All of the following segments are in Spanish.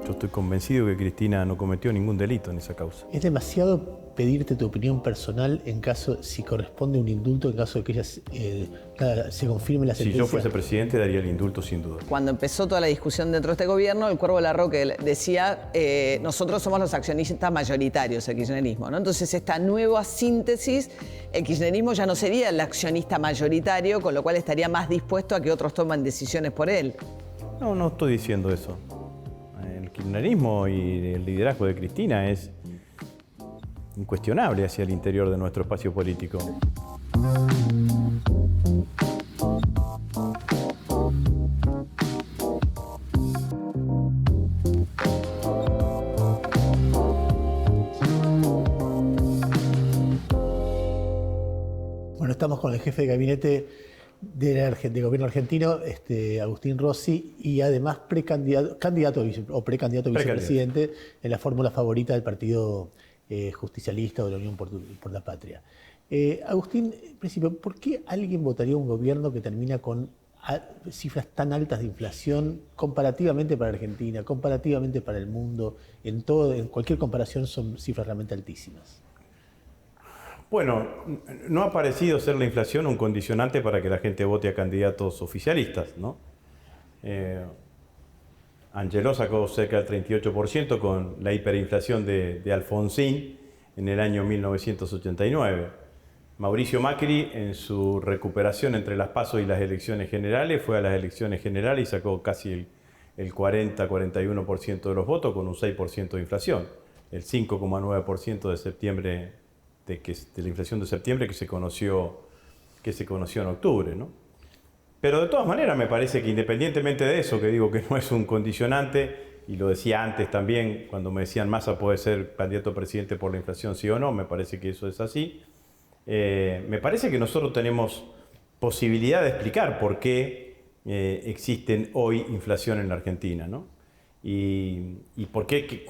Yo estoy convencido que Cristina no cometió ningún delito en esa causa. ¿Es demasiado pedirte tu opinión personal en caso, si corresponde un indulto, en caso de que ella se confirme la Si sentencia? yo fuese presidente, daría el indulto sin duda. Cuando empezó toda la discusión dentro de este gobierno, el Cuervo Larroque decía, nosotros somos los accionistas mayoritarios, el kirchnerismo, ¿no? Entonces, esta nueva síntesis, el kirchnerismo ya no sería el accionista mayoritario, con lo cual estaría más dispuesto a que otros tomen decisiones por él. No, no estoy diciendo eso. El kirchnerismo y el liderazgo de Cristina es incuestionable hacia el interior de nuestro espacio político. Bueno, estamos con el jefe de gabinete del gobierno argentino, Agustín Rossi, y además candidato a vicepresidente en la fórmula favorita del Partido Justicialista o de la Unión por la Patria. Agustín, en principio, ¿por qué alguien votaría un gobierno que termina con cifras tan altas de inflación comparativamente para Argentina, comparativamente para el mundo? En cualquier comparación son cifras realmente altísimas. Bueno, no ha parecido ser la inflación un condicionante para que la gente vote a candidatos oficialistas, ¿no? Angeló sacó cerca del 38% con la hiperinflación de Alfonsín en el año 1989. Mauricio Macri, en su recuperación entre las PASO y las elecciones generales, fue a las elecciones generales y sacó casi el 40-41% de los votos con un 6% de inflación, el 5,9% de septiembre, de la inflación de septiembre que se conoció en octubre, ¿no? Pero de todas maneras me parece que independientemente de eso, que digo que no es un condicionante, y lo decía antes también, cuando me decían Massa puede ser candidato a presidente por la inflación, sí o no, me parece que eso es así. Me parece que nosotros tenemos posibilidad de explicar por qué existen hoy inflación en la Argentina, ¿no? Y por qué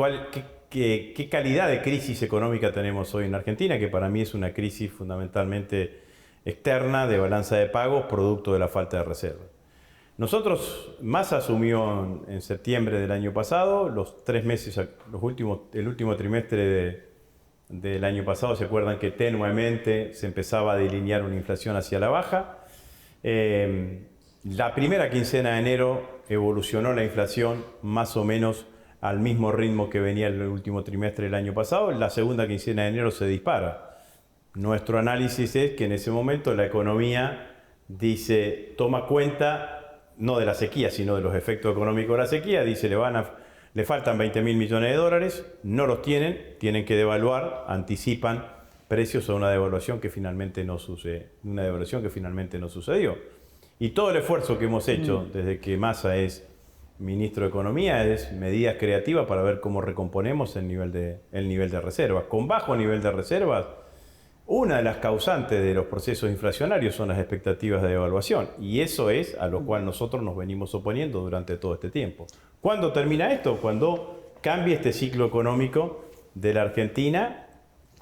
calidad de crisis económica tenemos hoy en Argentina, que para mí es una crisis fundamentalmente externa de balanza de pagos, producto de la falta de reservas. Massa asumió en septiembre del año pasado, los 3 meses, el último trimestre del año pasado, se acuerdan que tenuemente se empezaba a delinear una inflación hacia la baja. La primera quincena de enero evolucionó la inflación más o menos al mismo ritmo que venía el último trimestre del año pasado. La segunda quincena de enero se dispara. Nuestro análisis es que en ese momento la economía toma cuenta no de la sequía, sino de los efectos económicos de la sequía, dice le faltan 20.000 millones de dólares, no los tienen que devaluar, anticipan precios a una devaluación que finalmente no sucedió. Y todo el esfuerzo que hemos hecho desde que Massa es ministro de Economía es medidas creativas para ver cómo recomponemos el nivel de reservas. Con bajo nivel de reservas, una de las causantes de los procesos inflacionarios son las expectativas de devaluación, y eso es a lo cual nosotros nos venimos oponiendo durante todo este tiempo. ¿Cuándo termina esto? Cuando cambie este ciclo económico de la Argentina,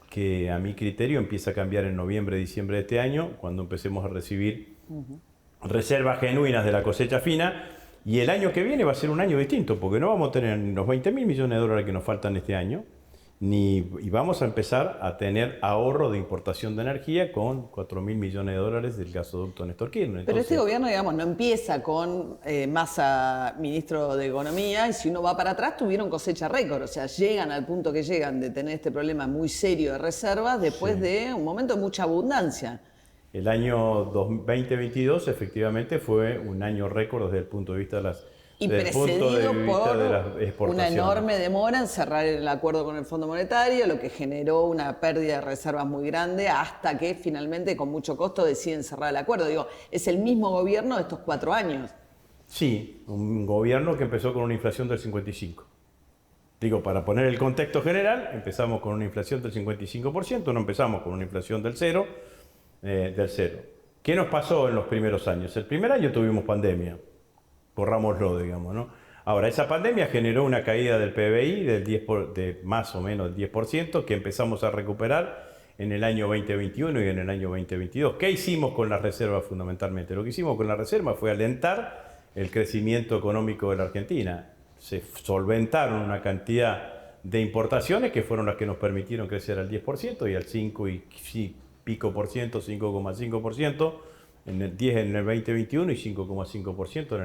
que a mi criterio empieza a cambiar en noviembre, diciembre de este año, cuando empecemos a recibir reservas genuinas de la cosecha fina, y el año que viene va a ser un año distinto, porque no vamos a tener ni los 20.000 millones de dólares que nos faltan este año, y vamos a empezar a tener ahorro de importación de energía con 4.000 millones de dólares del gasoducto Néstor Kirchner. Pero este gobierno, digamos, no empieza con Massa ministro de Economía, y si uno va para atrás tuvieron cosecha récord, o sea, llegan al punto que llegan de tener este problema muy serio de reservas después de un momento de mucha abundancia. El año 2022 efectivamente fue un año récord desde el punto de vista de las y precedido por una enorme demora en cerrar el acuerdo con el Fondo Monetario, lo que generó una pérdida de reservas muy grande, hasta que finalmente con mucho costo deciden cerrar el acuerdo. Digo, es el mismo gobierno de estos 4 años. Sí, un gobierno que empezó con una inflación del 55%. Digo, para poner el contexto general, empezamos con una inflación del 55%, no empezamos con una inflación del cero. ¿Qué nos pasó en los primeros años? El primer año tuvimos pandemia, corrámoslo, digamos, ¿no? Ahora, esa pandemia generó una caída del PBI de más o menos del 10%, que empezamos a recuperar en el año 2021 y en el año 2022. ¿Qué hicimos con las reservas fundamentalmente? Lo que hicimos con la reserva fue alentar el crecimiento económico de la Argentina. se solventaron una cantidad de importaciones que fueron las que nos permitieron crecer al 10% y al 5 y pico por ciento, 5,5% en el 10 en el 2021 y 5,5%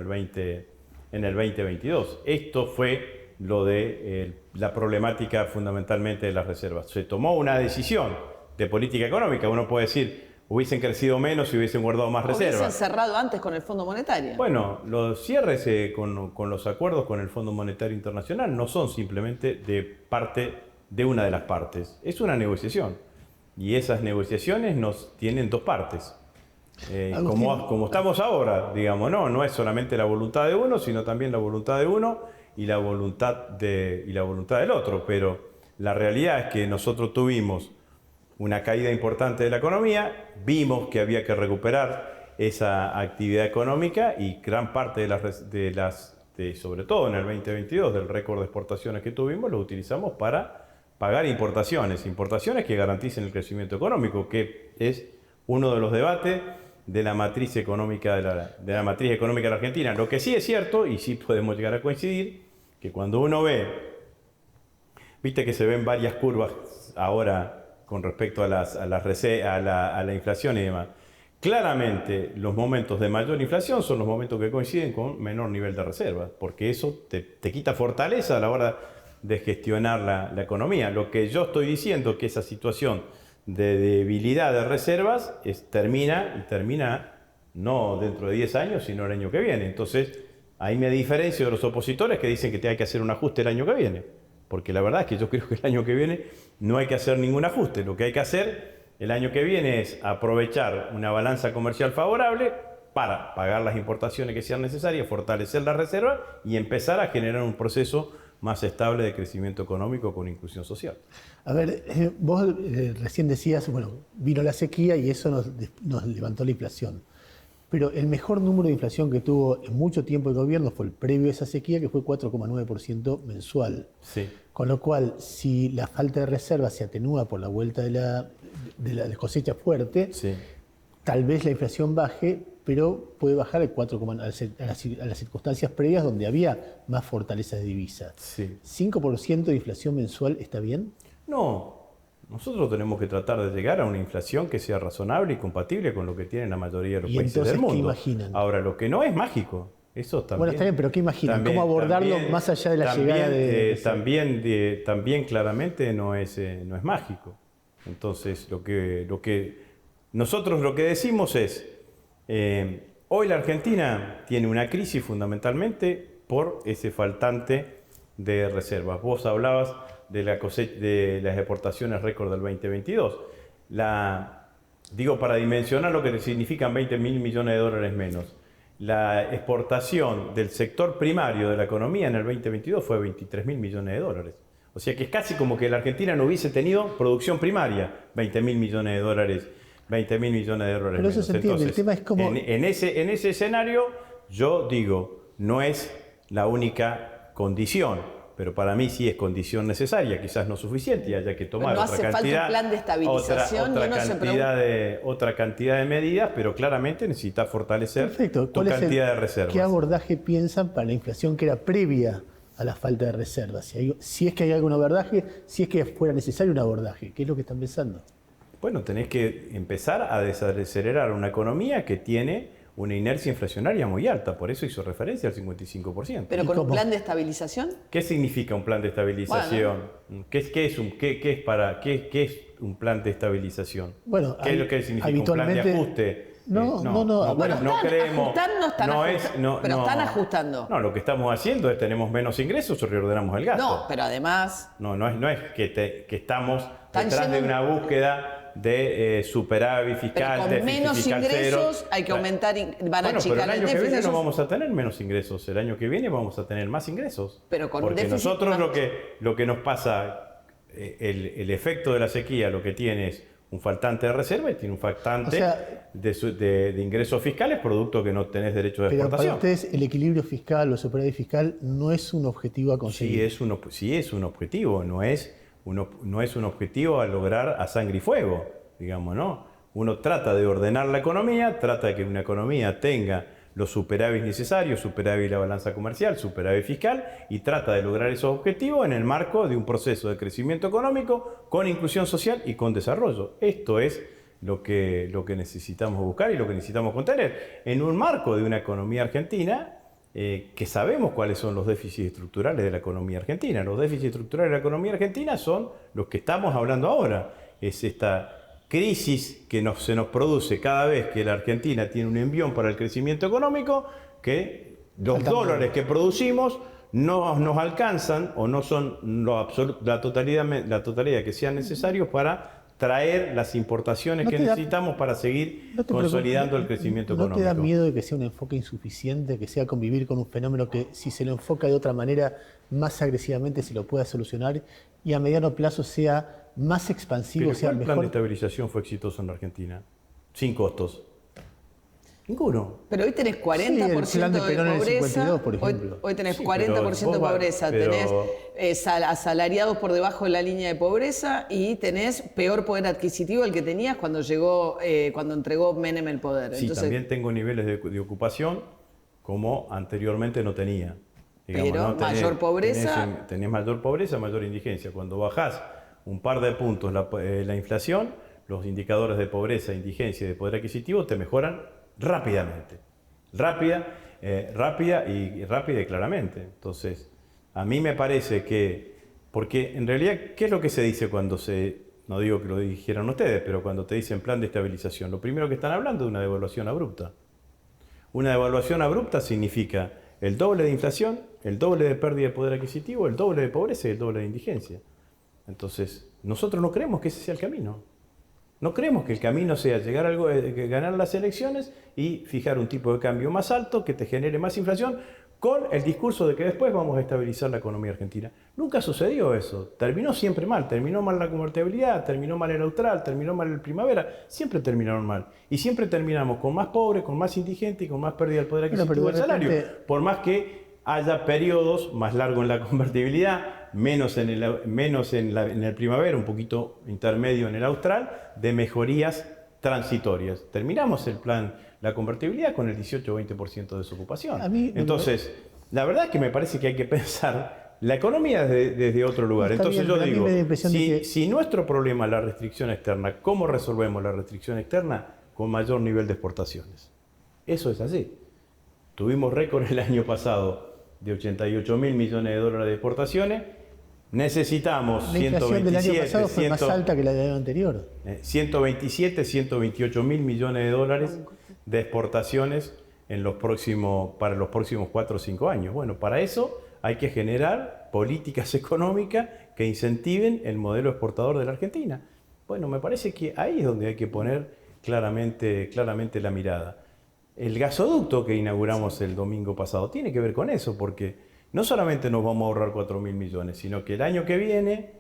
en el 2022. Esto fue lo de la problemática fundamentalmente de las reservas. Se tomó una decisión de política económica. Uno puede decir, hubiesen crecido menos si hubiesen guardado más reservas. Hubiesen cerrado antes con el Fondo Monetario. Bueno, los cierres con los acuerdos con el Fondo Monetario Internacional no son simplemente de parte de una de las partes. Es una negociación. Y esas negociaciones tienen dos partes. Como estamos ahora, digamos, no es solamente la voluntad de uno, sino también la voluntad de uno y la voluntad del otro. Pero la realidad es que nosotros tuvimos una caída importante de la economía, vimos que había que recuperar esa actividad económica y gran parte sobre todo en el 2022, del récord de exportaciones que tuvimos, lo utilizamos para pagar importaciones que garanticen el crecimiento económico, que es uno de los debates de la matriz económica de la matriz económica de la Argentina. Lo que sí es cierto, y sí podemos llegar a coincidir, que cuando uno viste que se ven varias curvas ahora con respecto a la inflación y demás. Claramente, los momentos de mayor inflación son los momentos que coinciden con menor nivel de reservas, porque eso te quita fortaleza a la hora de gestionar la economía. Lo que yo estoy diciendo es que esa situación de debilidad de reservas termina no dentro de 10 años, sino el año que viene. Entonces, ahí me diferencio de los opositores que dicen que hay que hacer un ajuste el año que viene. Porque la verdad es que yo creo que el año que viene no hay que hacer ningún ajuste. Lo que hay que hacer el año que viene es aprovechar una balanza comercial favorable para pagar las importaciones que sean necesarias, fortalecer la reserva y empezar a generar un proceso más estable de crecimiento económico con inclusión social. A ver, vos recién decías, bueno, vino la sequía y eso nos levantó la inflación. Pero el mejor número de inflación que tuvo en mucho tiempo el gobierno fue el previo a esa sequía, que fue 4,9% mensual. Sí. Con lo cual, si la falta de reserva se atenúa por la vuelta de la cosecha fuerte, sí, tal vez la inflación baje, pero puede bajar el 4, a las circunstancias previas donde había más fortaleza de divisa. Sí. ¿5% de inflación mensual está bien? No. Nosotros tenemos que tratar de llegar a una inflación que sea razonable y compatible con lo que tienen la mayoría de los países del mundo. ¿Qué imaginan? Ahora, lo que no es mágico, eso también... Bueno, está bien, pero ¿qué imaginan? ¿Cómo abordarlo más allá de la llegada de...? También claramente no es mágico. Entonces, nosotros lo que decimos es, hoy la Argentina tiene una crisis fundamentalmente por ese faltante de reservas. Vos hablabas de las exportaciones récord del 2022. Digo, para dimensionar lo que significan 20.000 millones de dólares menos. La exportación del sector primario de la economía en el 2022 fue 23.000 millones de dólares. O sea que es casi como que la Argentina no hubiese tenido producción primaria, 20.000 millones de dólares. 20.000 millones de dólares Pero eso se entiende. Entonces, el tema es como... en ese escenario, yo digo, no es la única condición. Pero para mí sí es condición necesaria, quizás no suficiente, y haya que tomar no otra hace cantidad, falta un plan de estabilización, otra cantidad de medidas, pero claramente necesita fortalecer tu cantidad de reservas. ¿Qué abordaje piensan para la inflación que era previa a la falta de reservas? Si es que hay algún abordaje, si es que fuera necesario un abordaje, ¿qué es lo que están pensando? Bueno, tenés que empezar a desacelerar una economía que tiene una inercia inflacionaria muy alta, por eso hizo referencia al 55%. ¿Pero con un plan de estabilización? ¿Qué significa un plan de estabilización? Bueno. ¿Qué es un plan de estabilización? Bueno, ¿Qué es lo que significa un plan de ajuste? No creemos. Ajustando, pero están ajustando. No, lo que estamos haciendo es tenemos menos ingresos o reordenamos el gasto. No, pero además... No es que estamos detrás de una búsqueda de superávit fiscal, pero con menos ingresos cero. Hay que aumentar, van a achicar el déficit. Pero el año que viene no vamos a tener menos ingresos, el año que viene vamos a tener más ingresos. Pero con porque déficit nosotros lo que nos pasa, el efecto de la sequía lo que tiene es un faltante de reserva y tiene un faltante de ingresos fiscales, producto que no tenés derecho de exportación. Pero para ustedes el equilibrio fiscal o superávit fiscal no es un objetivo a conseguir. Sí es un objetivo, no es un objetivo a lograr a sangre y fuego, digamos, ¿no? Uno trata de ordenar la economía, trata de que una economía tenga los superávit necesarios, superávit de la balanza comercial, superávit fiscal, y trata de lograr esos objetivos en el marco de un proceso de crecimiento económico con inclusión social y con desarrollo. Esto es lo que necesitamos buscar y lo que necesitamos contener en un marco de una economía argentina que sabemos cuáles son los déficits estructurales de la economía argentina. Los déficits estructurales de la economía argentina son los que estamos hablando ahora. Es esta crisis que se nos produce cada vez que la Argentina tiene un envión para el crecimiento económico, que los dólares que producimos no nos alcanzan o no son la totalidad que sean necesarios para traer las importaciones que necesitamos para seguir consolidando el crecimiento económico. ¿No te da miedo de que sea un enfoque insuficiente, que sea convivir con un fenómeno que si se lo enfoca de otra manera, más agresivamente se lo pueda solucionar y a mediano plazo sea más expansivo, sea mejor? ¿Cuál plan de estabilización fue exitoso en la Argentina? Sin costos. Ninguno. Pero hoy tenés 40% sí, el plan de Perón en el pobreza. 52, por ejemplo. Hoy tenés 40% de pobreza, tenés asalariados por debajo de la línea de pobreza y tenés peor poder adquisitivo del que tenías cuando entregó Menem el poder. Sí, entonces, también tengo niveles de ocupación como anteriormente no tenía. Digamos, pero ¿no? Mayor pobreza. Tenés mayor pobreza, mayor indigencia. Cuando bajás un par de puntos la inflación, los indicadores de pobreza, indigencia y de poder adquisitivo te mejoran rápidamente. Rápida y claramente. Entonces, a mí me parece que, porque en realidad, ¿qué es lo que se dice cuando no digo que lo dijeran ustedes, pero cuando te dicen plan de estabilización? Lo primero que están hablando es una devaluación abrupta. Una devaluación abrupta significa el doble de inflación, el doble de pérdida de poder adquisitivo, el doble de pobreza y el doble de indigencia. Entonces, nosotros no creemos que ese sea el camino. No creemos que el camino sea ganar las elecciones y fijar un tipo de cambio más alto que te genere más inflación con el discurso de que después vamos a estabilizar la economía argentina. Nunca sucedió eso. Terminó siempre mal. Terminó mal la convertibilidad, terminó mal el austral, terminó mal el primavera. Siempre terminaron mal. Y siempre terminamos con más pobres, con más indigentes y con más pérdida del poder adquisitivo del salario. Por más que haya periodos más largos en la convertibilidad, menos en el primavera, un poquito intermedio en el austral, de mejorías transitorias. Terminamos el plan, la convertibilidad con el 18 o 20% de desocupación. Entonces, la verdad es que me parece que hay que pensar la economía desde otro lugar. Entonces yo digo, si nuestro problema es la restricción externa, ¿cómo resolvemos la restricción externa? Con mayor nivel de exportaciones. Eso es así. Tuvimos récord el año pasado de 88.000 millones de dólares de exportaciones. Necesitamos la inflación 127, del año pasado fue más alta que la del año anterior. 127, 128.000 millones de dólares de exportaciones para los próximos 4 o 5 años. Bueno, para eso hay que generar políticas económicas que incentiven el modelo exportador de la Argentina. Bueno, me parece que ahí es donde hay que poner claramente la mirada. El gasoducto que inauguramos el domingo pasado tiene que ver con eso, porque no solamente nos vamos a ahorrar 4.000 millones, sino que el año que viene,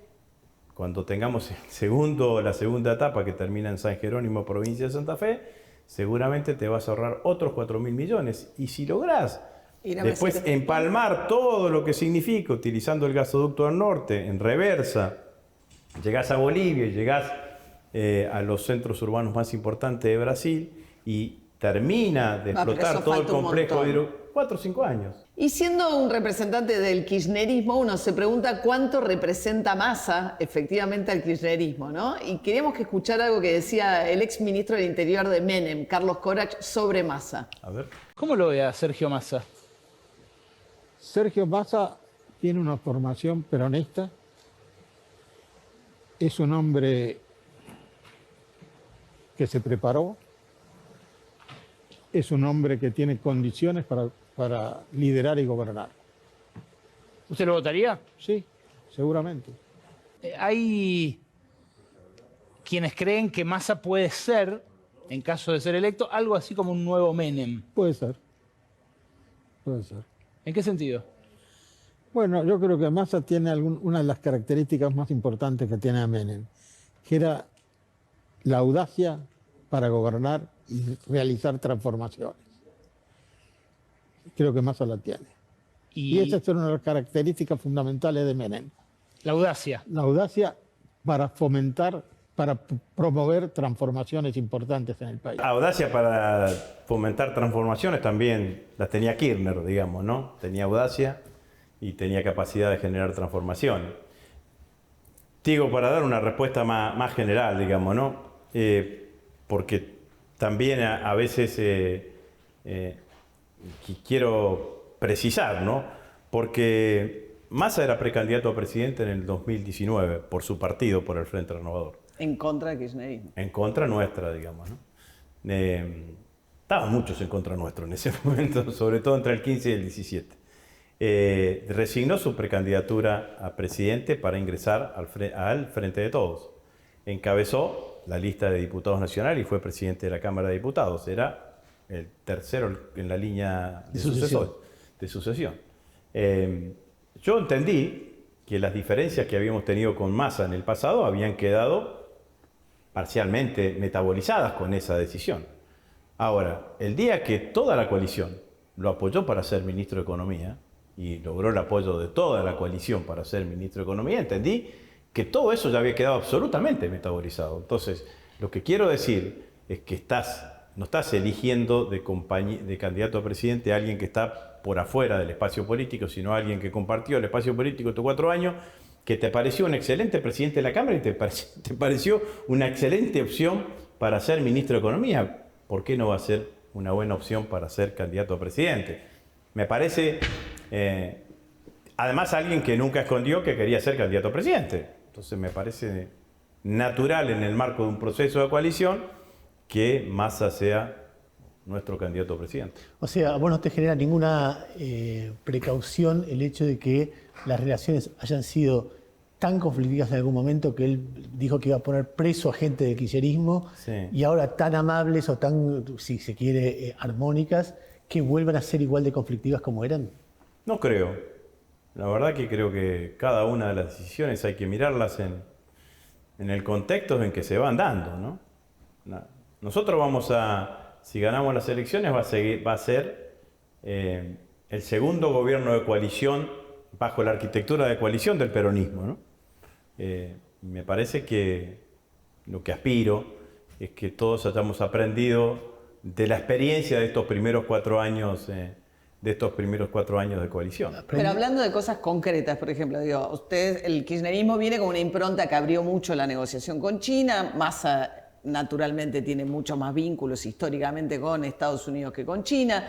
cuando tengamos la segunda etapa que termina en San Jerónimo, provincia de Santa Fe, seguramente te vas a ahorrar otros 4.000 millones. Y si lográs después empalmar todo lo que significa utilizando el gasoducto del norte en reversa, llegás a Bolivia y llegás a los centros urbanos más importantes de Brasil y termina de explotar todo el complejo hidro, 4 o 5 años. Y siendo un representante del kirchnerismo, uno se pregunta cuánto representa Massa efectivamente al kirchnerismo, ¿no? Y queríamos que escuchar algo que decía el ex ministro del Interior de Menem, Carlos Corach, sobre Massa. A ver. ¿Cómo lo ve a Sergio Massa? Sergio Massa tiene una formación peronista, es un hombre que se preparó, es un hombre que tiene condiciones para liderar y gobernar. ¿Usted lo votaría? Sí, seguramente. Hay quienes creen que Massa puede ser, en caso de ser electo, algo así como un nuevo Menem. Puede ser. Puede ser. ¿En qué sentido? Bueno, yo creo que Massa tiene una de las características más importantes que tiene a Menem, que era la audacia para gobernar y realizar transformaciones. Creo que Massa la tiene. Y esa es una de las características fundamentales de Menem. La audacia. La audacia para fomentar para promover transformaciones importantes en el país. Audacia para fomentar transformaciones también las tenía Kirchner, digamos, ¿no? Tenía audacia y tenía capacidad de generar transformaciones. Digo, para dar una respuesta más general, digamos, ¿no? Porque también a veces quiero precisar, ¿no? Porque Massa era precandidato a presidente en el 2019 por su partido, por el Frente Renovador. En contra de kirchnerismo. En contra nuestra, digamos, ¿no? Estaban muchos en contra nuestro en ese momento, sobre todo entre el 15 y el 17. Resignó su precandidatura a presidente para ingresar al Frente de Todos. Encabezó la lista de diputados nacionales y fue presidente de la Cámara de Diputados. Era el tercero en la línea de sucesión. Yo entendí que las diferencias que habíamos tenido con Massa en el pasado habían quedado parcialmente metabolizadas con esa decisión. Ahora, el día que toda la coalición lo apoyó para ser ministro de Economía y logró el apoyo de toda la coalición para ser ministro de Economía, entendí que todo eso ya había quedado absolutamente metabolizado. Entonces, lo que quiero decir es que no estás eligiendo de candidato a presidente a alguien que está por afuera del espacio político, sino a alguien que compartió el espacio político estos 4 años, que te pareció un excelente presidente de la Cámara y te pareció una excelente opción para ser ministro de Economía. ¿Por qué no va a ser una buena opción para ser candidato a presidente? Me parece, además, alguien que nunca escondió que quería ser candidato a presidente. Entonces me parece natural en el marco de un proceso de coalición que Massa sea nuestro candidato a presidente. O sea, ¿a vos no te genera ninguna precaución el hecho de que las relaciones hayan sido tan conflictivas en algún momento que él dijo que iba a poner preso a gente del kirchnerismo, Sí. y ahora tan amables o tan, si se quiere, armónicas, que vuelvan a ser igual de conflictivas como eran? No creo. La verdad que creo que cada una de las decisiones hay que mirarlas en el contexto en que se van dando, ¿no? Nosotros si ganamos las elecciones, va a ser el segundo gobierno de coalición bajo la arquitectura de coalición del peronismo, ¿no? Me parece que lo que aspiro es que todos hayamos aprendido de la experiencia de estos primeros 4 años de coalición. Pero hablando de cosas concretas, por ejemplo, el kirchnerismo viene con una impronta que abrió mucho la negociación con China. Massa naturalmente tiene muchos más vínculos históricamente con Estados Unidos que con China.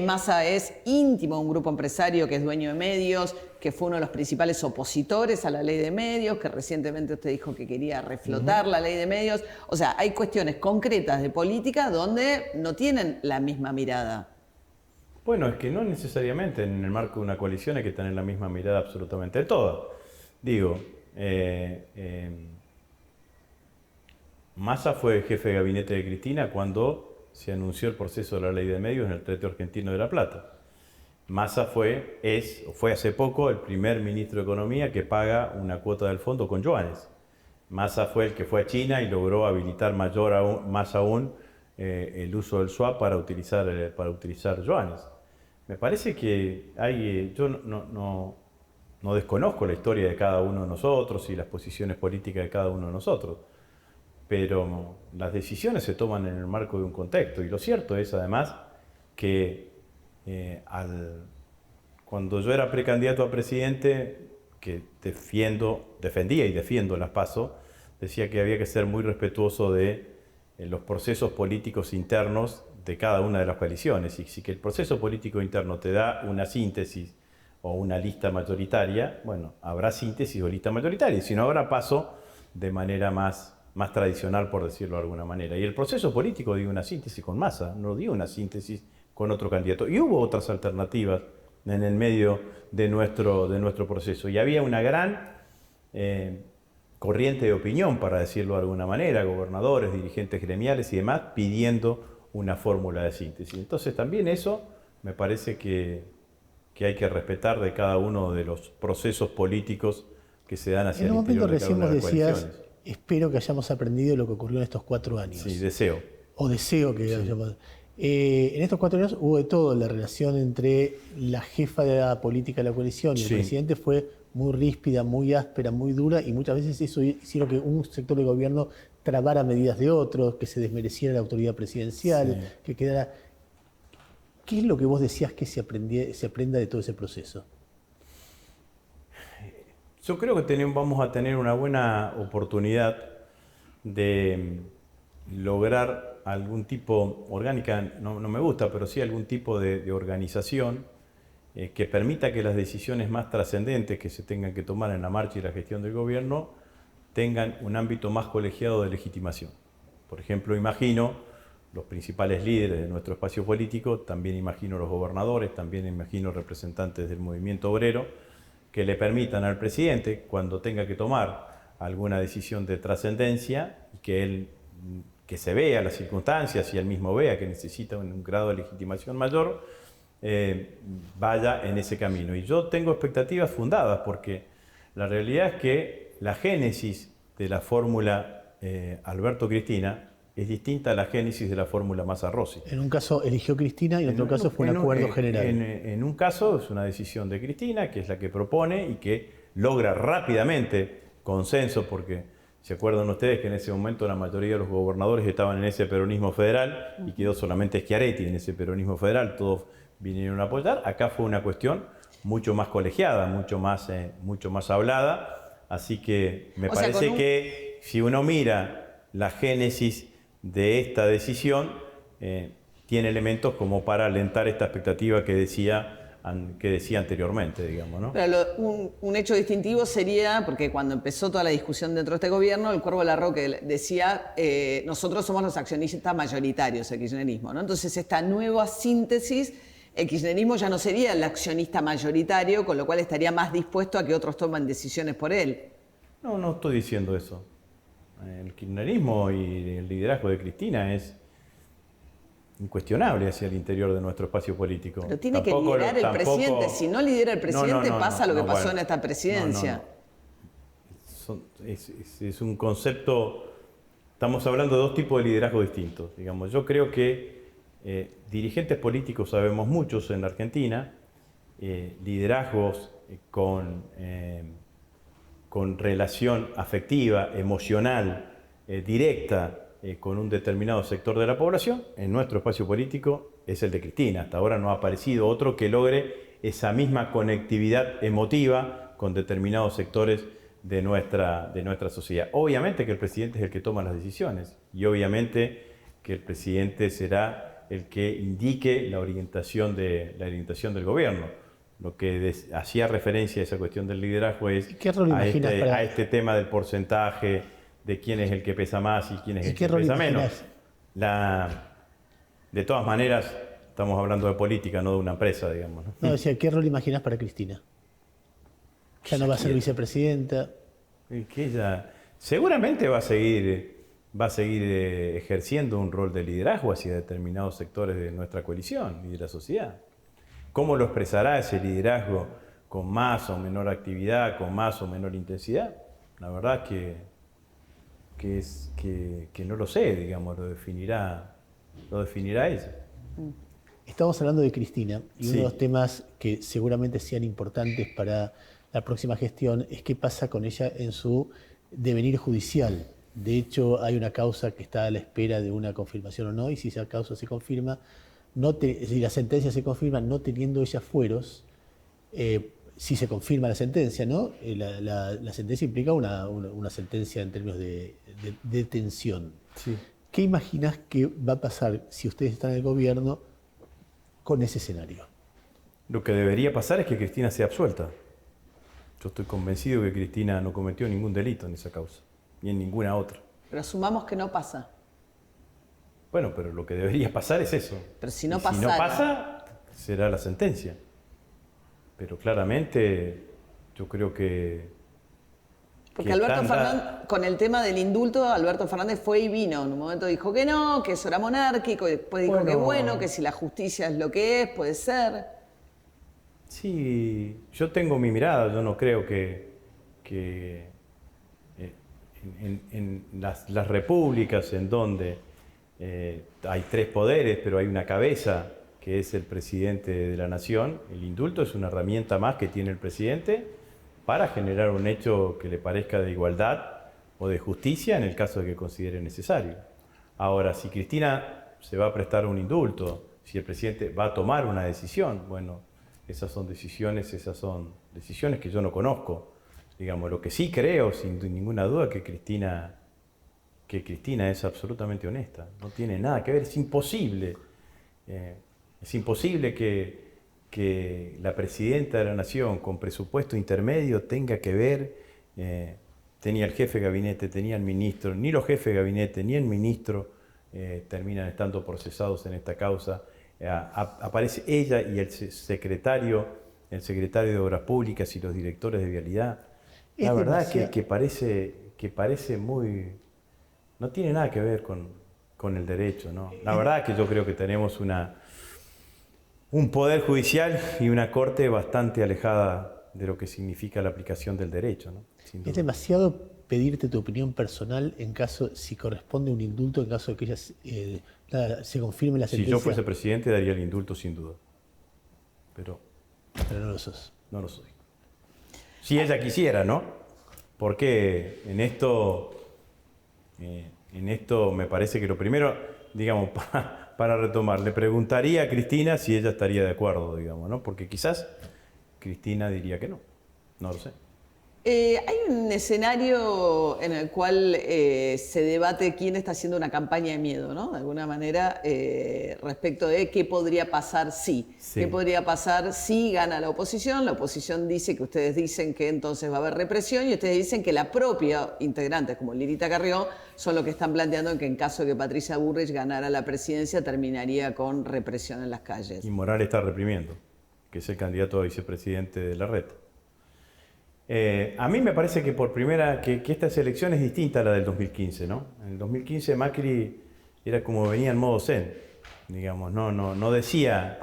Massa es íntimo de un grupo empresario que es dueño de medios, que fue uno de los principales opositores a la ley de medios, que recientemente usted dijo que quería reflotar la ley de medios. O sea, hay cuestiones concretas de política donde no tienen la misma mirada. Bueno, es que no necesariamente en el marco de una coalición hay que tener la misma mirada absolutamente de todo. Digo, Massa fue jefe de gabinete de Cristina cuando se anunció el proceso de la ley de medios en el Teatro Argentino de La Plata. Massa fue hace poco el primer ministro de Economía que paga una cuota del fondo con yuanes. Massa fue el que fue a China y logró habilitar más aún el uso del swap para utilizar yuanes. Me parece que yo no desconozco la historia de cada uno de nosotros y las posiciones políticas de cada uno de nosotros, pero las decisiones se toman en el marco de un contexto. Y lo cierto es, además, que cuando yo era precandidato a presidente, que defendía y defiendo las PASO, decía que había que ser muy respetuoso de los procesos políticos internos de cada una de las coaliciones. Y si que el proceso político interno te da una síntesis o una lista mayoritaria, bueno, habrá síntesis o lista mayoritaria. Y si no, habrá PASO de manera más tradicional, por decirlo de alguna manera. Y el proceso político dio una síntesis con Massa, no dio una síntesis con otro candidato. Y hubo otras alternativas en el medio de nuestro proceso. Y había una gran corriente de opinión, para decirlo de alguna manera, gobernadores, dirigentes gremiales y demás, pidiendo una fórmula de síntesis. Entonces también eso me parece que hay que respetar de cada uno de los procesos políticos que se dan hacia el interior de cada una de las coaliciones. Decías, espero que hayamos aprendido lo que ocurrió en estos 4 años. Sí, deseo. O deseo que hayamos. En estos 4 años hubo de todo. La relación entre la jefa de la política de la coalición y el presidente fue muy ríspida, muy áspera, muy dura, y muchas veces eso hicieron que un sector del gobierno trabara medidas de otros, que se desmereciera la autoridad presidencial, que quedara... ¿Qué es lo que vos decías que se aprenda de todo ese proceso? Yo creo que vamos a tener una buena oportunidad de lograr algún tipo, orgánica no me gusta, pero sí algún tipo de organización que permita que las decisiones más trascendentes que se tengan que tomar en la marcha y la gestión del gobierno tengan un ámbito más colegiado de legitimación. Por ejemplo, imagino los principales líderes de nuestro espacio político, también imagino los gobernadores, también imagino representantes del movimiento obrero, que le permitan al presidente, cuando tenga que tomar alguna decisión de trascendencia, que se vea las circunstancias y él mismo vea que necesita un grado de legitimación mayor, vaya en ese camino. Y yo tengo expectativas fundadas, porque la realidad es que la génesis de la fórmula Alberto-Cristina es distinta a la génesis de la fórmula Massa-Rossi. En un caso eligió Cristina y en otro caso fue un acuerdo general. En un caso es una decisión de Cristina, que es la que propone y que logra rápidamente consenso, porque se acuerdan ustedes que en ese momento la mayoría de los gobernadores estaban en ese peronismo federal y quedó solamente Schiaretti en ese peronismo federal, todos vinieron a apoyar. Acá fue una cuestión mucho más colegiada, mucho más hablada, así que me parece que si uno mira la génesis de esta decisión, tiene elementos como para alentar esta expectativa que decía anteriormente, digamos, ¿no? Pero un hecho distintivo sería, porque cuando empezó toda la discusión dentro de este gobierno, el Cuervo Larroque decía, nosotros somos los accionistas mayoritarios, el kirchnerismo, ¿no? Entonces esta nueva síntesis, el kirchnerismo ya no sería el accionista mayoritario, con lo cual estaría más dispuesto a que otros tomen decisiones por él. No estoy diciendo eso. El kirchnerismo y el liderazgo de Cristina es incuestionable hacia el interior de nuestro espacio políco. Pero tiene que liderar el presidente. Si no lidera el presidente, pasa lo que pasó en esta presidencia. Es un concepto... Estamos hablando de dos tipos de liderazgo distintos. Digamos. Yo creo que dirigentes políticos sabemos muchos en la Argentina, liderazgos con relación afectiva, emocional, directa, con un determinado sector de la población. En nuestro espacio político es el de Cristina. Hasta ahora no ha aparecido otro que logre esa misma conectividad emotiva con determinados sectores de nuestra sociedad. Obviamente que el presidente es el que toma las decisiones y obviamente que el presidente será el que indique la orientación del gobierno. Lo que hacía referencia a esa cuestión del liderazgo es a este tema del porcentaje, de quién es el que pesa más y quién es el que pesa menos. De todas maneras, estamos hablando de política, no de una empresa, digamos. No, decía, ¿qué rol imaginas para Cristina? Ya no va a ser vicepresidenta. Que ella seguramente va a seguir ejerciendo un rol de liderazgo hacia determinados sectores de nuestra coalición y de la sociedad. ¿Cómo lo expresará ese liderazgo con más o menor actividad, con más o menor intensidad? La verdad que no lo sé, digamos, lo definirá ella. Estamos hablando de Cristina y uno de los temas que seguramente sean importantes para la próxima gestión es qué pasa con ella en su devenir judicial. De hecho, hay una causa que está a la espera de una confirmación o no, y si esa causa se confirma, si la sentencia se confirma no teniendo ella fueros, si se confirma la sentencia, ¿no? La sentencia implica una sentencia en términos de detención. Sí. ¿Qué imaginas que va a pasar si ustedes están en el gobierno con ese escenario? Lo que debería pasar es que Cristina sea absuelta. Yo estoy convencido que Cristina no cometió ningún delito en esa causa, ni en ninguna otra. Pero asumamos que no pasa. Bueno, pero lo que debería pasar es eso. Pero si no pasa, será la sentencia. Pero claramente yo creo que... Porque Alberto Fernández, con el tema del indulto, Alberto Fernández fue y vino. En un momento dijo que no, que eso era monárquico, y después dijo que bueno, que si la justicia es lo que es, puede ser. Sí, yo tengo mi mirada, yo no creo que en las repúblicas en donde Hay tres poderes, pero hay una cabeza que es el presidente de la nación. El indulto es una herramienta más que tiene el presidente para generar un hecho que le parezca de igualdad o de justicia en el caso de que considere necesario. Ahora, si Cristina se va a prestar un indulto, si el presidente va a tomar una decisión, bueno, esas son decisiones que yo no conozco. Digamos, lo que sí creo, sin ninguna duda, que Cristina es absolutamente honesta. No tiene nada que ver, es imposible. Es imposible que la presidenta de la Nación con presupuesto intermedio tenga que ver, tenía el jefe de gabinete, tenía el ministro, ni los jefes de gabinete ni el ministro terminan estando procesados en esta causa. Aparece ella y el secretario de Obras Públicas y los directores de Vialidad. La verdad que parece muy... No tiene nada que ver con el derecho, ¿no? La verdad que yo creo que tenemos un poder judicial y una corte bastante alejada de lo que significa la aplicación del derecho, ¿no? Es demasiado pedirte tu opinión personal en caso, si corresponde un indulto, en caso de que se confirme la sentencia. Si yo fuese presidente daría el indulto sin duda, pero no lo sos. No lo soy. Si ella quisiera, ¿no? Porque en esto me parece que lo primero, digamos, para retomar, le preguntaría a Cristina si ella estaría de acuerdo, digamos, ¿no? Porque quizás Cristina diría que no, no lo sé. Hay un escenario en el cual se debate quién está haciendo una campaña de miedo, ¿no? De alguna manera, respecto de qué podría pasar si. Sí. ¿Qué podría pasar si gana la oposición? La oposición dice que ustedes dicen que entonces va a haber represión y ustedes dicen que la propia integrantes, como Lilita Carrió, son los que están planteando que en caso de que Patricia Bullrich ganara la presidencia terminaría con represión en las calles. Y Morales está reprimiendo, que es el candidato a vicepresidente de la red. A mí me parece que que esta elección es distinta a la del 2015, ¿no? En el 2015 Macri era como venía en modo zen, digamos, no decía,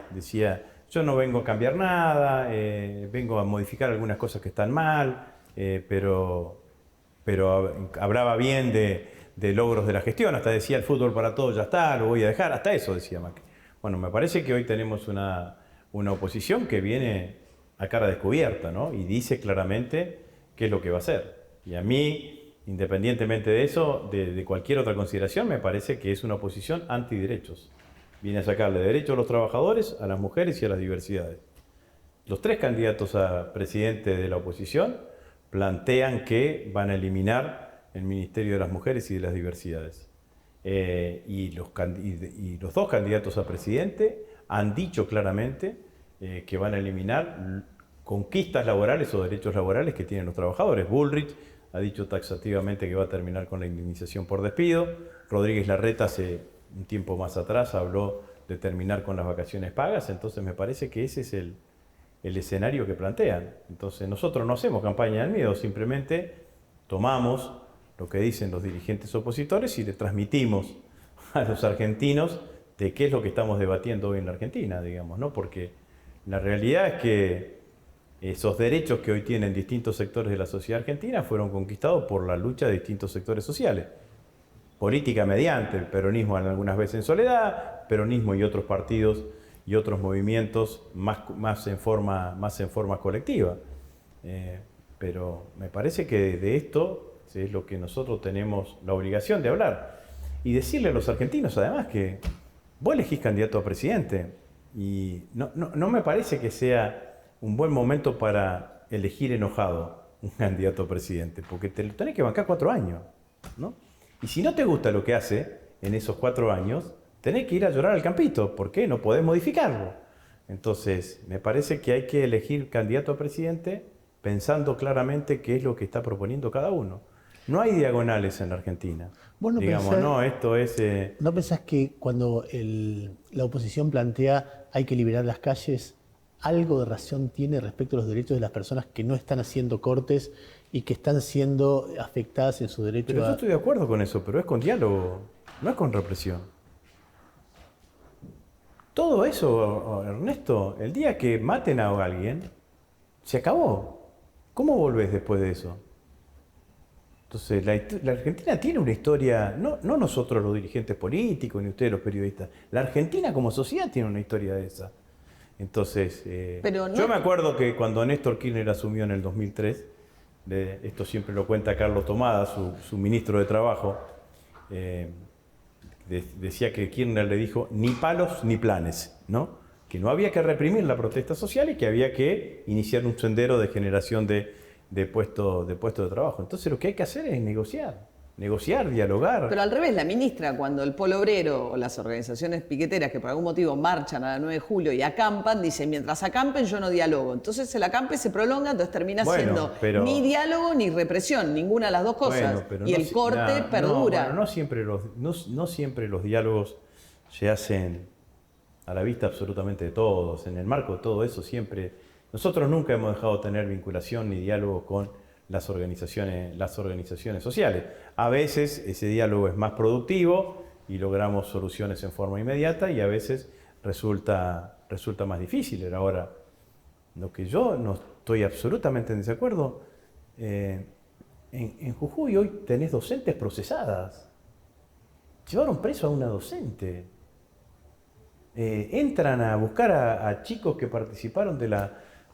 yo no vengo a cambiar nada, vengo a modificar algunas cosas que están mal, pero hablaba bien de logros de la gestión, hasta decía el fútbol para todos ya está, lo voy a dejar, hasta eso decía Macri. Bueno, me parece que hoy tenemos una oposición que viene a cara descubierta, ¿no? Y dice claramente qué es lo que va a hacer. Y a mí, independientemente de eso, de cualquier otra consideración, me parece que es una oposición antiderechos. Viene a sacarle derechos a los trabajadores, a las mujeres y a las diversidades. Los tres candidatos a presidente de la oposición plantean que van a eliminar el Ministerio de las Mujeres y de las Diversidades. Y los dos candidatos a presidente han dicho claramente que van a eliminar conquistas laborales o derechos laborales que tienen los trabajadores. Bullrich ha dicho taxativamente que va a terminar con la indemnización por despido. Rodríguez Larreta hace un tiempo más atrás habló de terminar con las vacaciones pagas. Entonces me parece que ese es el escenario que plantean. Entonces nosotros no hacemos campaña del miedo, simplemente tomamos lo que dicen los dirigentes opositores y le transmitimos a los argentinos de qué es lo que estamos debatiendo hoy en la Argentina, digamos, ¿no? Porque la realidad es que esos derechos que hoy tienen distintos sectores de la sociedad argentina fueron conquistados por la lucha de distintos sectores sociales. Política mediante, el peronismo algunas veces en soledad, peronismo y otros partidos y otros movimientos más en forma colectiva. Pero me parece que de esto es lo que nosotros tenemos la obligación de hablar. Y decirle a los argentinos además que vos elegís candidato a presidente. Y no me parece que sea un buen momento para elegir enojado un candidato a presidente, porque te lo tenés que bancar 4 años, ¿no? Y si no te gusta lo que hace en esos 4 años, tenés que ir a llorar al campito, porque no podés modificarlo. Entonces, me parece que hay que elegir candidato a presidente pensando claramente qué es lo que está proponiendo cada uno. No hay diagonales en la Argentina. Bueno, digamos, esto es... ¿No pensás que cuando la oposición plantea hay que liberar las calles, algo de razón tiene respecto a los derechos de las personas que no están haciendo cortes y que están siendo afectadas en su derecho Yo estoy de acuerdo con eso, pero es con diálogo, no es con represión. Todo eso, Ernesto, el día que maten a alguien, se acabó. ¿Cómo volvés después de eso? Entonces, la Argentina tiene una historia, no nosotros los dirigentes políticos, ni ustedes los periodistas, la Argentina como sociedad tiene una historia de esa. Entonces, yo me acuerdo que cuando Néstor Kirchner asumió en el 2003, esto siempre lo cuenta Carlos Tomada, su ministro de Trabajo, decía que Kirchner le dijo ni palos ni planes, ¿no? Que no había que reprimir la protesta social y que había que iniciar un sendero de generación de puestos de trabajo. Entonces lo que hay que hacer es negociar, dialogar. Pero al revés, la ministra, cuando el Polo Obrero o las organizaciones piqueteras que por algún motivo marchan a la 9 de julio y acampan, dicen, mientras acampen yo no dialogo. Entonces el acampe se prolonga, entonces termina siendo ni diálogo ni represión, ninguna de las dos cosas. Y el corte perdura. No siempre los diálogos se hacen a la vista absolutamente de todos. En el marco de todo eso siempre... Nosotros nunca hemos dejado de tener vinculación ni diálogo con las organizaciones sociales. A veces ese diálogo es más productivo y logramos soluciones en forma inmediata y a veces resulta más difícil. Ahora, lo que yo no estoy absolutamente en desacuerdo, en Jujuy hoy tenés docentes procesadas. Llevaron preso a una docente. Entran a buscar a chicos que participaron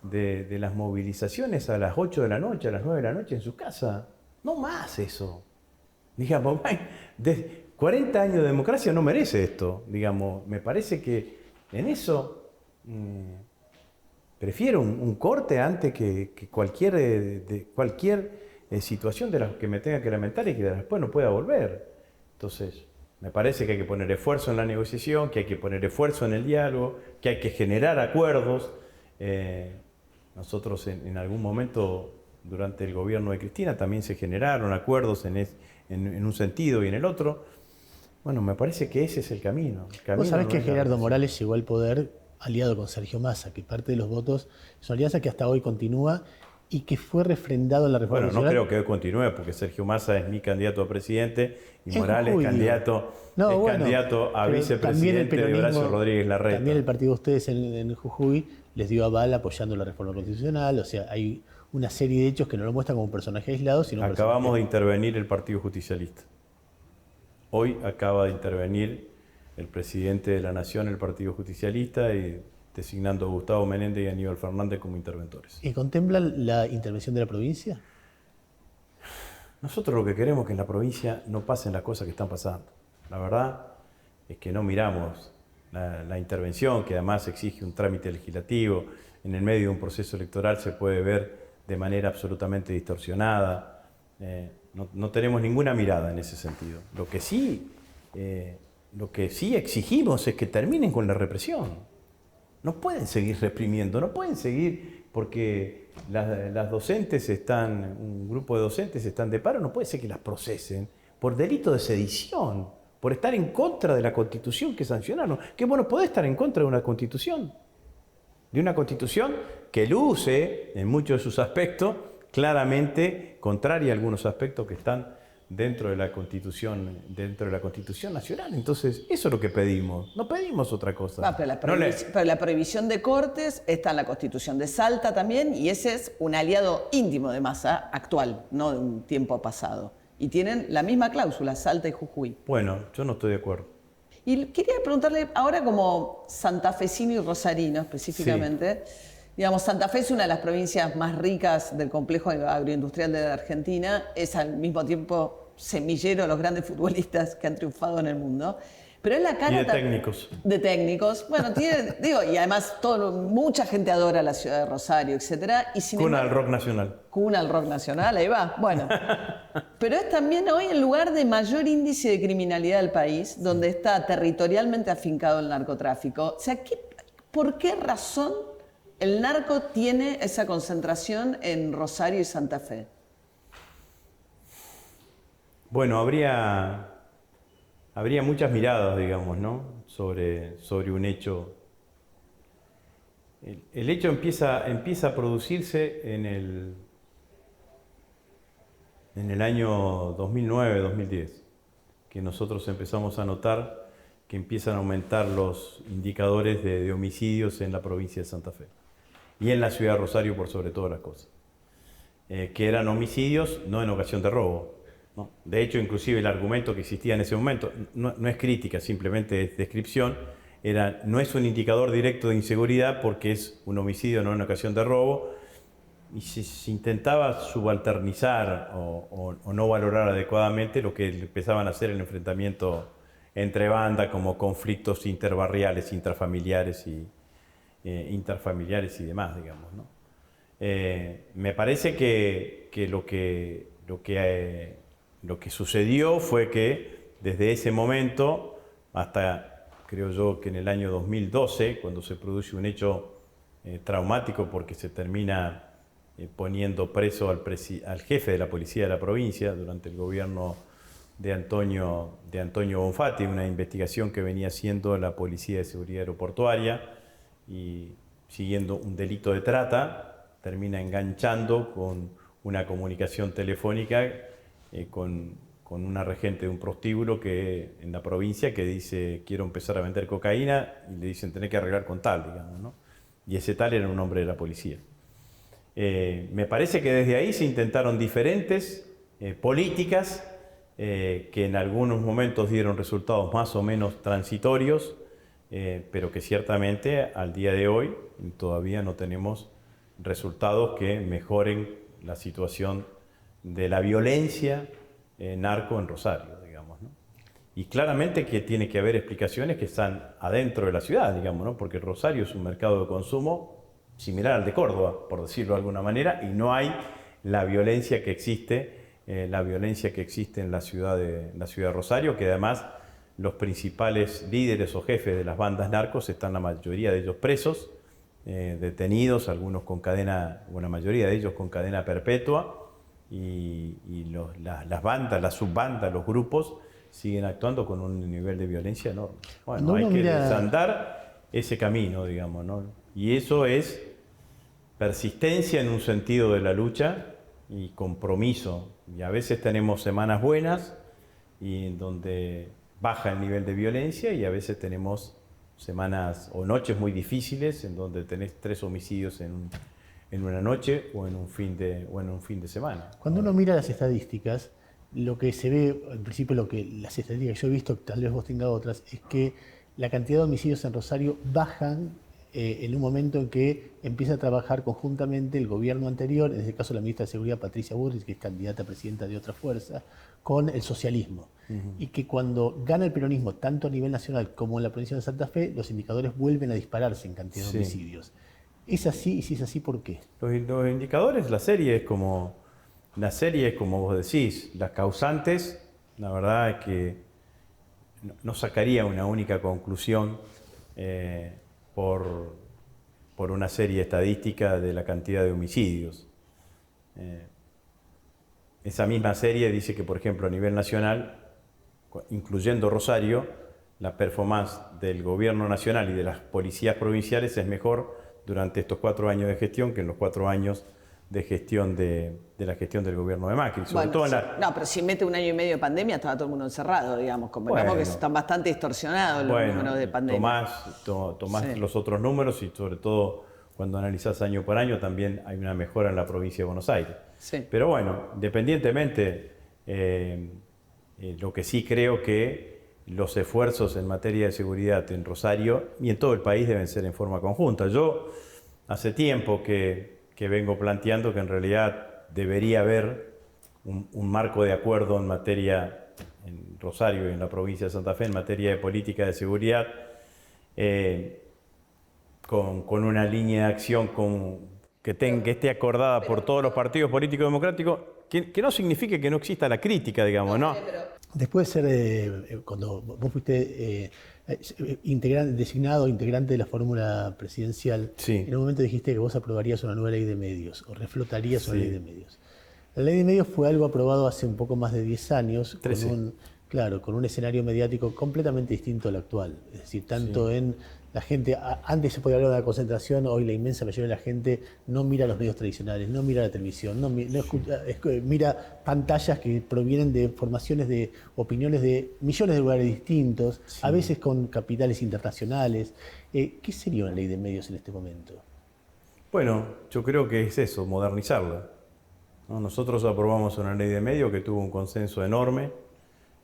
de las movilizaciones a las 8 de la noche, a las 9 de la noche en su casa. No más eso. Digamos, 40 años de democracia no merece esto. Digamos, me parece que en eso prefiero un corte antes que cualquier situación de la que me tenga que lamentar y que después no pueda volver. Entonces, me parece que hay que poner esfuerzo en la negociación, que hay que poner esfuerzo en el diálogo, que hay que generar acuerdos. Nosotros en algún momento durante el gobierno de Cristina también se generaron acuerdos en un sentido y en el otro. Bueno, me parece que ese es el camino. Vos sabés que Gerardo Morales llegó al poder aliado con Sergio Massa, que parte de los votos es una alianza que hasta hoy continúa y que fue refrendado en la reforma nacional. Bueno, no creo que hoy continúe, porque Sergio Massa es mi candidato a presidente y Morales es candidato a vicepresidente de Horacio Rodríguez Larreta. También el partido de ustedes en Jujuy les dio aval apoyando la reforma constitucional, o sea, hay una serie de hechos que no lo muestran como un personaje aislado, sino un Acabamos de intervenir el Partido Justicialista. Hoy acaba de intervenir el presidente de la Nación, el Partido Justicialista, y designando a Gustavo Menéndez y a Aníbal Fernández como interventores. ¿Y contemplan la intervención de la provincia? Nosotros lo que queremos es que en la provincia no pasen las cosas que están pasando. La verdad es que no miramos la intervención, que además exige un trámite legislativo. En el medio de un proceso electoral se puede ver de manera absolutamente distorsionada. No tenemos ninguna mirada en ese sentido. Lo que sí exigimos es que terminen con la represión. No pueden seguir reprimiendo, no pueden seguir porque las docentes un grupo de docentes están de paro, no puede ser que las procesen por delito de sedición, por estar en contra de la Constitución que sancionaron. Que bueno, podés estar en contra de una Constitución que luce en muchos de sus aspectos claramente contraria a algunos aspectos que están dentro de la Constitución Nacional. Entonces, eso es lo que pedimos. No pedimos otra cosa. Pero la prohibición de cortes está en la Constitución de Salta también, y ese es un aliado íntimo de Massa actual, no de un tiempo pasado. Y tienen la misma cláusula, Salta y Jujuy. Bueno, yo no estoy de acuerdo. Y quería preguntarle ahora como santafesino y rosarino específicamente. Sí. Digamos, Santa Fe es una de las provincias más ricas del complejo agroindustrial de la Argentina, es al mismo tiempo semillero de los grandes futbolistas que han triunfado en el mundo. Pero es la cara... Y de técnicos. De técnicos. Bueno, y además mucha gente adora la ciudad de Rosario, etc. Cuna al rock nacional. Cuna al rock nacional, ahí va. Bueno. Pero es también hoy el lugar de mayor índice de criminalidad del país, donde está territorialmente afincado el narcotráfico. O sea, ¿por qué razón el narco tiene esa concentración en Rosario y Santa Fe? Bueno, habría muchas miradas, digamos, ¿no? sobre un hecho. El hecho empieza a producirse en el año 2009-2010, que nosotros empezamos a notar que empiezan a aumentar los indicadores de homicidios en la provincia de Santa Fe y en la ciudad de Rosario por sobre todas las cosas, que eran homicidios no en ocasión de robo, ¿no? De hecho, inclusive el argumento que existía en ese momento no es crítica, simplemente es descripción. No es un indicador directo de inseguridad porque es un homicidio, no una ocasión de robo, y se intentaba subalternizar o no valorar adecuadamente lo que empezaban a hacer el enfrentamiento entre bandas, como conflictos interbarriales, intrafamiliares y demás, digamos, ¿no? Me parece que lo que sucedió fue que desde ese momento hasta, creo yo, que en el año 2012, cuando se produce un hecho traumático porque se termina poniendo preso al jefe de la policía de la provincia durante el gobierno de Antonio Bonfatti, una investigación que venía haciendo la Policía de Seguridad Aeroportuaria y siguiendo un delito de trata, termina enganchando con una comunicación telefónica con una regente de un prostíbulo en la provincia que dice: quiero empezar a vender cocaína, y le dicen: tenés que arreglar con tal, digamos, ¿no? Y ese tal era un hombre de la policía. Me parece que desde ahí se intentaron diferentes políticas que en algunos momentos dieron resultados más o menos transitorios, pero que ciertamente al día de hoy todavía no tenemos resultados que mejoren la situación de la violencia narco en Rosario, digamos, ¿no? Y claramente que tiene que haber explicaciones que están adentro de la ciudad, digamos, ¿no? Porque Rosario es un mercado de consumo similar al de Córdoba, por decirlo de alguna manera, y no hay la violencia que existe en la ciudad de Rosario, que además los principales líderes o jefes de las bandas narcos están, la mayoría de ellos, presos, detenidos, algunos con cadena, la mayoría de ellos con cadena perpetua, y las bandas, las subbandas, los grupos siguen actuando con un nivel de violencia enorme. Bueno, hay que desandar ese camino, digamos, ¿no? Y eso es persistencia en un sentido de la lucha y compromiso. Y a veces tenemos semanas buenas y en donde baja el nivel de violencia, y a veces tenemos semanas o noches muy difíciles en donde tenés 3 homicidios en una noche o en un fin de semana. Cuando uno mira las estadísticas, lo que se ve, en principio las estadísticas que yo he visto, tal vez vos tengas otras, es que la cantidad de homicidios en Rosario bajan en un momento en que empieza a trabajar conjuntamente el gobierno anterior, en este caso la ministra de Seguridad Patricia Bullrich, que es candidata a presidenta de otra fuerza, con el socialismo. Y que cuando gana el peronismo, tanto a nivel nacional como en la provincia de Santa Fe, los indicadores vuelven a dispararse en cantidad de homicidios. ¿Es así? Y si es así, ¿por qué? Los indicadores, la serie es como vos decís, las causantes, la verdad es que no sacaría una única conclusión por una serie estadística de la cantidad de homicidios. Esa misma serie dice que, por ejemplo, a nivel nacional, incluyendo Rosario, la performance del gobierno nacional y de las policías provinciales es mejor durante estos 4 años de gestión que en los 4 años de gestión de la gestión del gobierno de Macri. Sobre todo no, pero si mete 1 año y medio de pandemia, estaba todo el mundo encerrado, digamos. Convengamos que están bastante distorsionados los números de pandemia. Tomás los otros números, y sobre todo cuando analizás año por año también hay una mejora en la provincia de Buenos Aires. Sí. Pero bueno, independientemente, lo que sí creo que los esfuerzos en materia de seguridad en Rosario y en todo el país deben ser en forma conjunta. Yo hace tiempo que vengo planteando que en realidad debería haber un marco de acuerdo en materia, en Rosario y en la provincia de Santa Fe, en materia de política de seguridad, con una línea de acción que esté acordada por todos los partidos políticos democráticos, que no signifique que no exista la crítica, digamos, ¿no? Después de ser, cuando vos fuiste designado integrante de la fórmula presidencial, sí, en un momento dijiste que vos aprobarías una nueva ley de medios, o reflotarías una ley de medios. La ley de medios fue algo aprobado hace un poco más de 10 años, con un escenario mediático completamente distinto al actual. Es decir, tanto en la gente, antes se podía hablar de la concentración, hoy la inmensa mayoría de la gente no mira los medios tradicionales, no mira la televisión, no escucha, mira pantallas que provienen de formaciones de opiniones de millones de lugares distintos, a veces con capitales internacionales. ¿Qué sería una ley de medios en este momento? Bueno, yo creo que es eso, modernizarla. ¿no? Nosotros aprobamos una ley de medios que tuvo un consenso enorme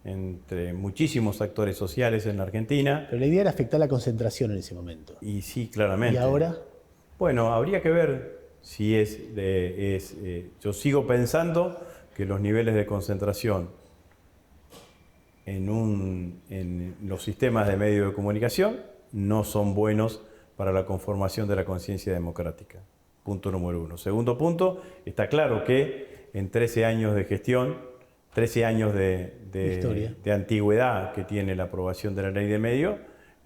entre muchísimos actores sociales en la Argentina. Pero la idea era afectar la concentración en ese momento. Y sí, claramente. ¿Y ahora? Bueno, habría que ver si yo sigo pensando que los niveles de concentración en los sistemas de medios de comunicación no son buenos para la conformación de la conciencia democrática. Punto número 1. Segundo punto, está claro que en 13 años de gestión, 13 años de antigüedad que tiene la aprobación de la ley de medios,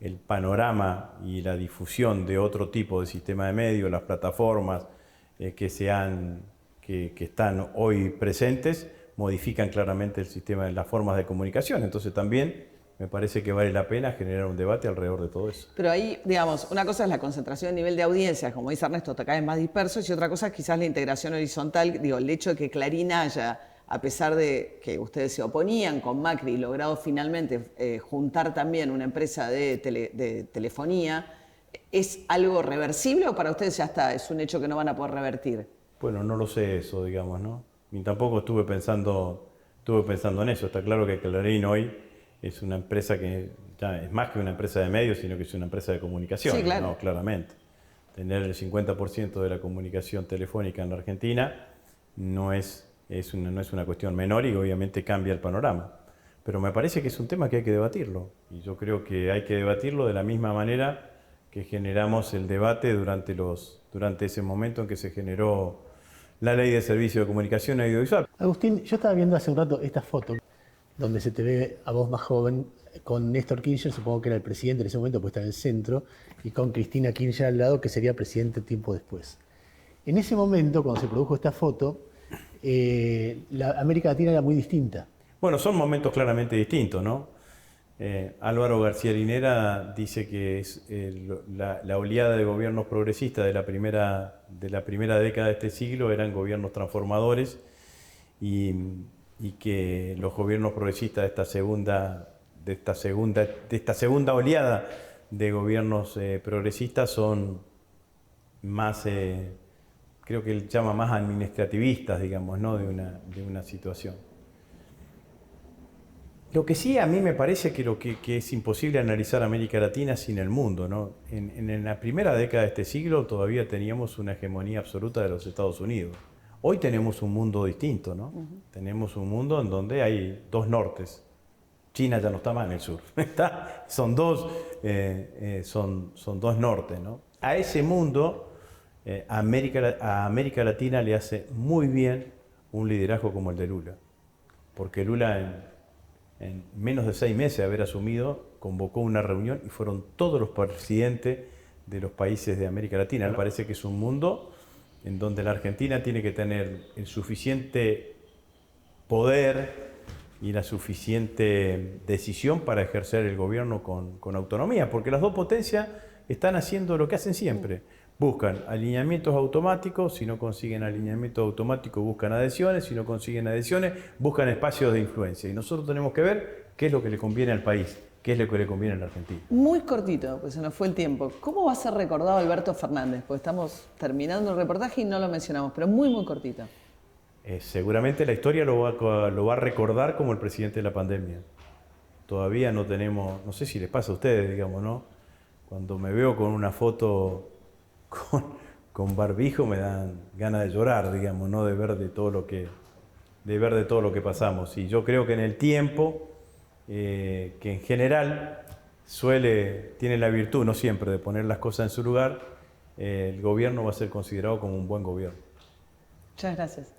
el panorama y la difusión de otro tipo de sistema de medios, las plataformas que están hoy presentes, modifican claramente el sistema de las formas de comunicación. Entonces también me parece que vale la pena generar un debate alrededor de todo eso. Pero ahí, digamos, una cosa es la concentración a nivel de audiencias, como dice Ernesto, cada vez más dispersos, y otra cosa es quizás la integración horizontal, digo, el hecho de que Clarín haya, a pesar de que ustedes se oponían con Macri, logrado finalmente juntar también una empresa de telefonía, ¿es algo reversible o para ustedes ya está, es un hecho que no van a poder revertir? Bueno, no lo sé eso, digamos, ¿no? Ni tampoco estuve pensando en eso. Está claro que Clarín hoy es una empresa que ya es más que una empresa de medios, sino que es una empresa de comunicación, sí, claro. ¿no? Claramente. Tener el 50% de la comunicación telefónica en la Argentina no es una cuestión menor y obviamente cambia el panorama. Pero me parece que es un tema que hay que debatirlo. Y yo creo que hay que debatirlo de la misma manera que generamos el debate durante ese momento en que se generó la Ley de Servicio de Comunicación Audiovisual. Agustín, yo estaba viendo hace un rato esta foto donde se te ve a vos más joven con Néstor Kirchner, supongo que era el presidente en ese momento, pues está en el centro, y con Cristina Kirchner al lado, que sería presidente tiempo después. En ese momento, cuando se produjo esta foto, la América Latina era muy distinta. Bueno, son momentos claramente distintos, ¿no? Álvaro García Linera dice que es la oleada de gobiernos progresistas de la primera década de este siglo eran gobiernos transformadores y que los gobiernos progresistas de esta segunda oleada de gobiernos progresistas son más, creo que él llama más administrativistas, digamos, ¿no? de una situación. Lo que sí a mí me parece que es imposible analizar América Latina sin el mundo, ¿no? En la primera década de este siglo todavía teníamos una hegemonía absoluta de los Estados Unidos. Hoy tenemos un mundo distinto, ¿no? Tenemos un mundo en donde hay dos nortes. China ya no está más en el sur, son dos nortes, ¿no? A ese mundo, a América Latina le hace muy bien un liderazgo como el de Lula, porque Lula en menos de 6 meses de haber asumido, convocó una reunión y fueron todos los presidentes de los países de América Latina. Me parece que es un mundo en donde la Argentina tiene que tener el suficiente poder y la suficiente decisión para ejercer el gobierno con autonomía, porque las dos potencias están haciendo lo que hacen siempre. Buscan alineamientos automáticos, si no consiguen alineamientos automáticos buscan adhesiones, si no consiguen adhesiones buscan espacios de influencia. Y nosotros tenemos que ver qué es lo que le conviene al país, qué es lo que le conviene a la Argentina. Muy cortito, pues se nos fue el tiempo. ¿Cómo va a ser recordado Alberto Fernández? Porque estamos terminando el reportaje y no lo mencionamos, pero muy, muy cortito. Seguramente la historia lo va a recordar como el presidente de la pandemia. Todavía no tenemos, no sé si les pasa a ustedes, digamos, ¿no? Cuando me veo con una foto con barbijo me dan ganas de llorar, digamos, ¿no? de ver de todo lo que pasamos. Y yo creo que en el tiempo, que en general tiene la virtud, no siempre, de poner las cosas en su lugar, el gobierno va a ser considerado como un buen gobierno. Muchas gracias.